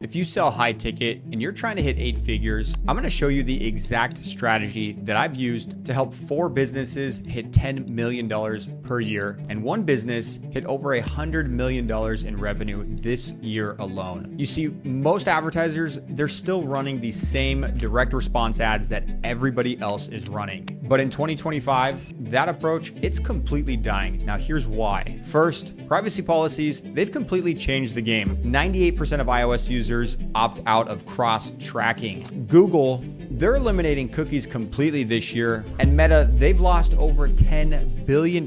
If you sell high ticket and you're trying to hit 8 figures, I'm going to show you the exact strategy that I've used to help 4 businesses hit $10 million per year and 1 business hit over $100 million in revenue this year alone. You see, most advertisers, they're still running the same direct response ads that everybody else is running. But in 2025, that approach, it's completely dying. Now, here's why. First, privacy policies, they've completely changed the game. 98% of iOS users opt out of cross-tracking. Google, they're eliminating cookies completely this year, and Meta, they've lost over $10 billion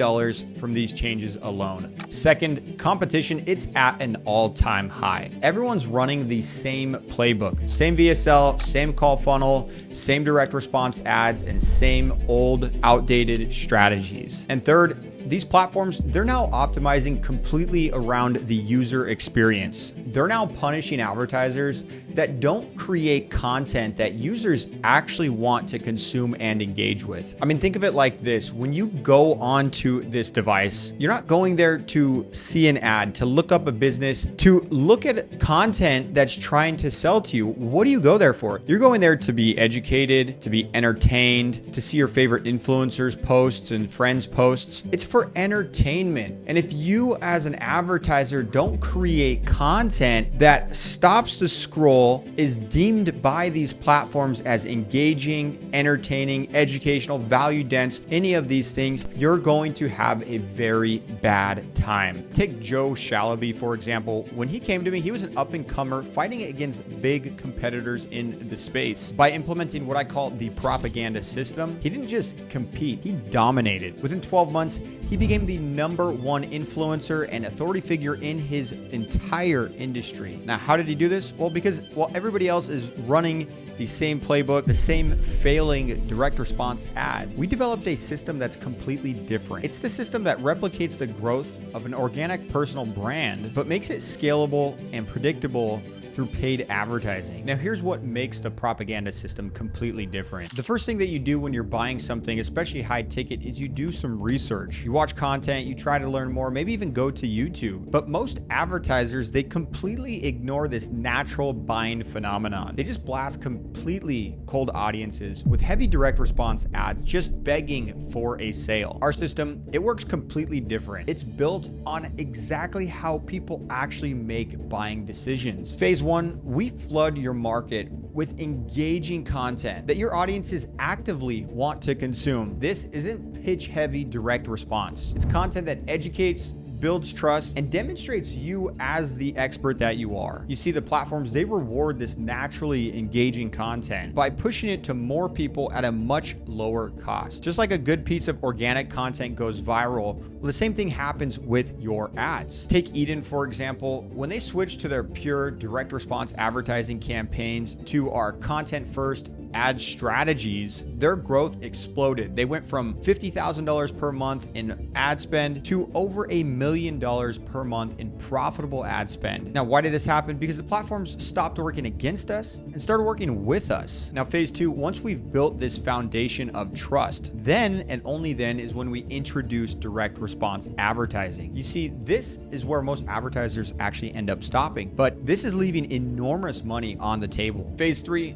from these changes alone. Second, competition, it's at an all-time high. Everyone's running the same playbook, same VSL, same call funnel, same direct response ads, and same old, outdated strategies. And third, these platforms, they're now optimizing completely around the user experience. They're now punishing advertisers that don't create content that users actually want to consume and engage with. I mean, think of it like this. When you go onto this device, you're not going there to see an ad, to look up a business, to look at content that's trying to sell to you. What do you go there for? You're going there to be educated, to be entertained, to see your favorite influencers' posts and friends' posts. It's for entertainment. And if you as an advertiser don't create content that stops the scroll, is deemed by these platforms as engaging, entertaining, educational, value dense, any of these things, you're going to have a very bad time. Take Joe Shalaby, for example. When he came to me, he was an up and comer fighting against big competitors in the space. By implementing what I call the propaganda system, he didn't just compete, he dominated. Within 12 months, he became the #1 influencer and authority figure in his entire industry. Now, how did he do this? Well, because while everybody else is running the same playbook, the same failing direct response ad, we developed a system that's completely different. It's the system that replicates the growth of an organic personal brand, but makes it scalable and predictable through paid advertising. Now, here's what makes the propaganda system completely different. The first thing that you do when you're buying something, especially high ticket, is you do some research. You watch content, you try to learn more, maybe even go to YouTube. But most advertisers, they completely ignore this natural buying phenomenon. They just blast completely cold audiences with heavy direct response ads, just begging for a sale. Our system, it works completely different. It's built on exactly how people actually make buying decisions. Phase 1, we flood your market with engaging content that your audiences actively want to consume. This isn't pitch heavy direct response. It's content that educates, builds trust, and demonstrates you as the expert that you are. You see, the platforms, they reward this naturally engaging content by pushing it to more people at a much lower cost. Just like a good piece of organic content goes viral, well, the same thing happens with your ads. Take Eden, for example. When they switched to their pure direct response advertising campaigns to our content first ad strategies, their growth exploded. They went from $50,000 per month in ad spend to over $1 million per month in profitable ad spend. Now, why did this happen? Because the platforms stopped working against us and started working with us. Now, phase 2, once we've built this foundation of trust, then and only then is when we introduce direct response advertising. You see, this is where most advertisers actually end up stopping, but this is leaving enormous money on the table. Phase 3,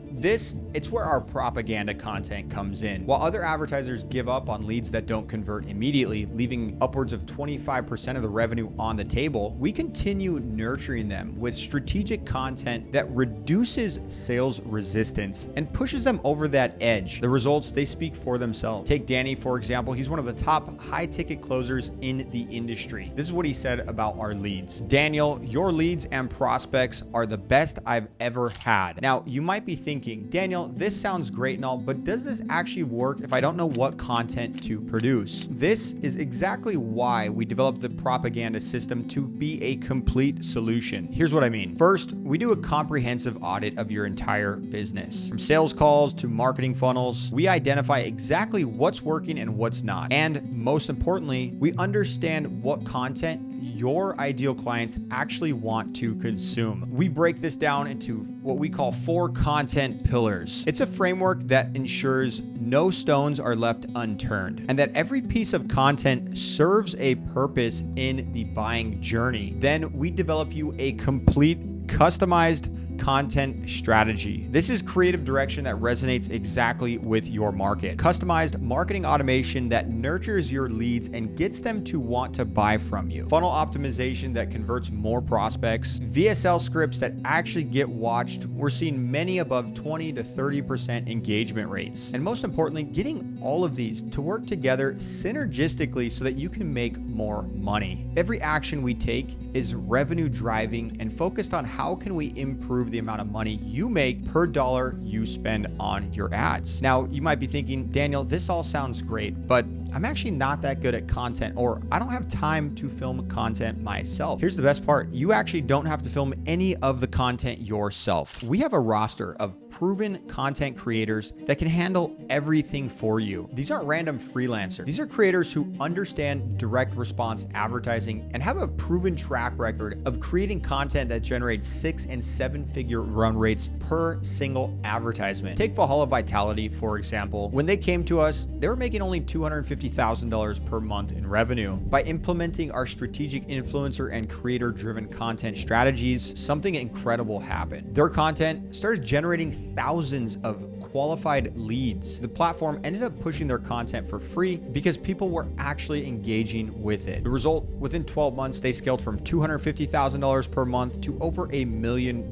it's where our propaganda content comes in. While other advertisers give up on leads that don't convert immediately, leaving upwards of 25% of the revenue on the table, we continue nurturing them with strategic content that reduces sales resistance and pushes them over that edge. The results, they speak for themselves. Take Danny, for example. He's one of the top high ticket closers in the industry. This is what he said about our leads. Daniel, your leads and prospects are the best I've ever had. Now, you might be thinking, Daniel, this sounds great and all, but does this actually work if I don't know what content to produce? This is exactly why we developed the propaganda system to be a complete solution. Here's what I mean. First, we do a comprehensive audit of your entire business. From sales calls to marketing funnels, we identify exactly what's working and what's not. And most importantly, we understand what content your ideal clients actually want to consume. We break this down into what we call 4 content pillars. It's a framework that ensures no stones are left unturned and that every piece of content serves a purpose in the buying journey. Then we develop you a complete customized content strategy. This is creative direction that resonates exactly with your market. Customized marketing automation that nurtures your leads and gets them to want to buy from you. Funnel optimization that converts more prospects. VSL scripts that actually get watched. We're seeing many above 20 to 30% engagement rates. And most importantly, getting all of these to work together synergistically so that you can make more money. Every action we take is revenue driving and focused on how can we improve the amount of money you make per dollar you spend on your ads. Now, you might be thinking, Daniel, this all sounds great, but I'm actually not that good at content, or I don't have time to film content myself. Here's the best part. You actually don't have to film any of the content yourself. We have a roster of proven content creators that can handle everything for you. These aren't random freelancers. These are creators who understand direct response advertising and have a proven track record of creating content that generates 6 and 7 figure run rates per single advertisement. Take Valhalla Vitality, for example. When they came to us, they were making only $250,000 per month in revenue. By implementing our strategic influencer and creator-driven content strategies, something incredible happened. Their content started generating thousands of qualified leads. The platform ended up pushing their content for free because people were actually engaging with it. The result, within 12 months, they scaled from $250,000 per month to over $1 million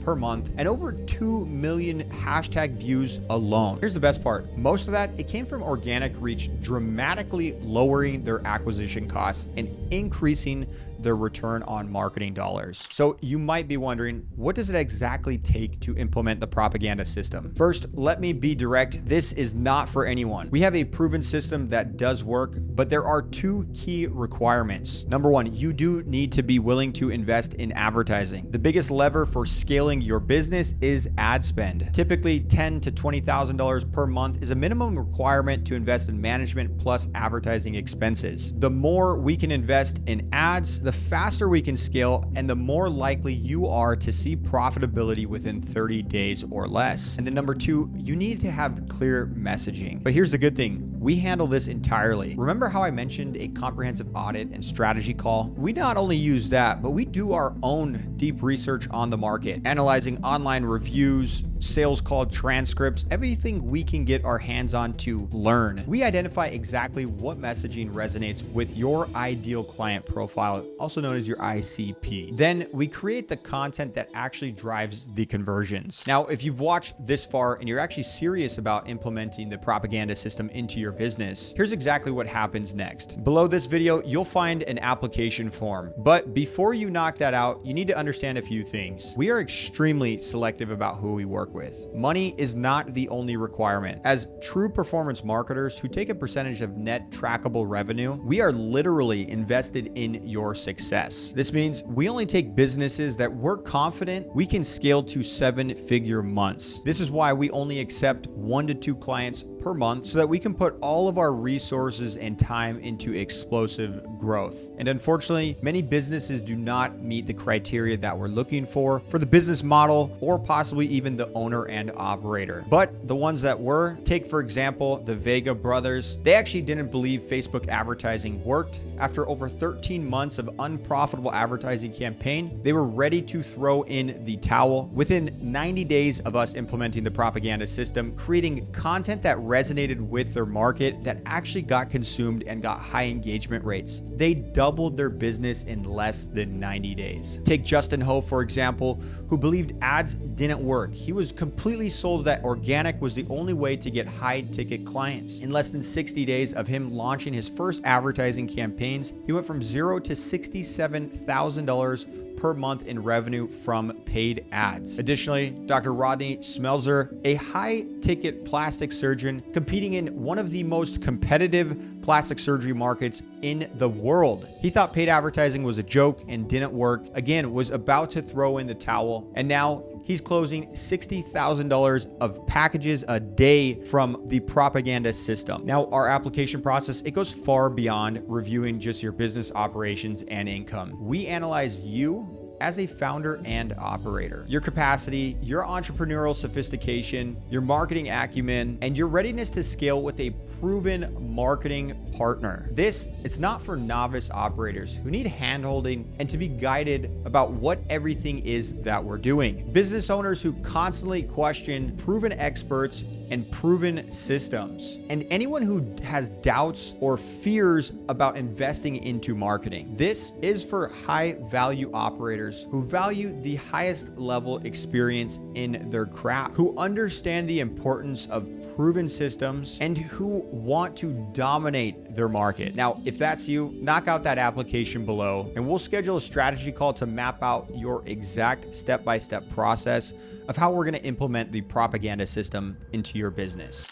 per month and over 2 million hashtag views alone. Here's the best part. Most of that, it came from organic reach, dramatically lowering their acquisition costs and increasing their return on marketing dollars. So you might be wondering, what does it exactly take to implement the propaganda system? First, let me be direct. This is not for anyone. We have a proven system that does work, but there are 2 key requirements. Number 1, you do need to be willing to invest in advertising. The biggest lever for scaling your business is ad spend. Typically $10,000 to $20,000 per month is a minimum requirement to invest in management plus advertising expenses. The more we can invest in ads, the faster we can scale and the more likely you are to see profitability within 30 days or less. And then number 2, you need to have clear messaging. But here's the good thing. We handle this entirely. Remember how I mentioned a comprehensive audit and strategy call? We not only use that, but we do our own deep research on the market, analyzing online reviews, sales call transcripts, everything we can get our hands on to learn. We identify exactly what messaging resonates with your ideal client profile, also known as your ICP. Then we create the content that actually drives the conversions. Now, if you've watched this far and you're actually serious about implementing the propaganda system into your business, here's exactly what happens next. Below this video, you'll find an application form. But before you knock that out, you need to understand a few things. We are extremely selective about who we work with. Money is not the only requirement. As true performance marketers who take a percentage of net trackable revenue, we are literally invested in your success. This means we only take businesses that we're confident we can scale to 7-figure months. This is why we only accept 1 to 2 clients per month so that we can put all of our resources and time into explosive growth. And unfortunately, many businesses do not meet the criteria that we're looking for the business model or possibly even the owner and operator. But the ones that were, take for example, the Vega brothers, they actually didn't believe Facebook advertising worked. After over 13 months of unprofitable advertising campaign, they were ready to throw in the towel. Within 90 days of us implementing the propaganda system, creating content that resonated with their market that actually got consumed and got high engagement rates, they doubled their business in less than 90 days. Take Justin Ho, for example, who believed ads didn't work. He was completely sold that organic was the only way to get high ticket clients. In less than 60 days of him launching his first advertising campaigns, he went from $0 to $67,000 per month in revenue from paid ads. Additionally, Dr. Rodney Smelzer, a high-ticket plastic surgeon competing in one of the most competitive plastic surgery markets in the world. He thought paid advertising was a joke and didn't work. Again, was about to throw in the towel, and now he's closing $60,000 of packages a day from the propaganda system. Now, our application process, it goes far beyond reviewing just your business operations and income. We analyze you as a founder and operator, your capacity, your entrepreneurial sophistication, your marketing acumen, and your readiness to scale with a proven marketing partner. It's not for novice operators who need handholding and to be guided about what everything is that we're doing. Business owners who constantly question proven experts and proven systems. And anyone who has doubts or fears about investing into marketing. This is for high value operators who value the highest level experience in their craft, who understand the importance of proven systems, and who want to dominate their market. Now, if that's you, knock out that application below and we'll schedule a strategy call to map out your exact step-by-step process of how we're going to implement the propaganda system into your business.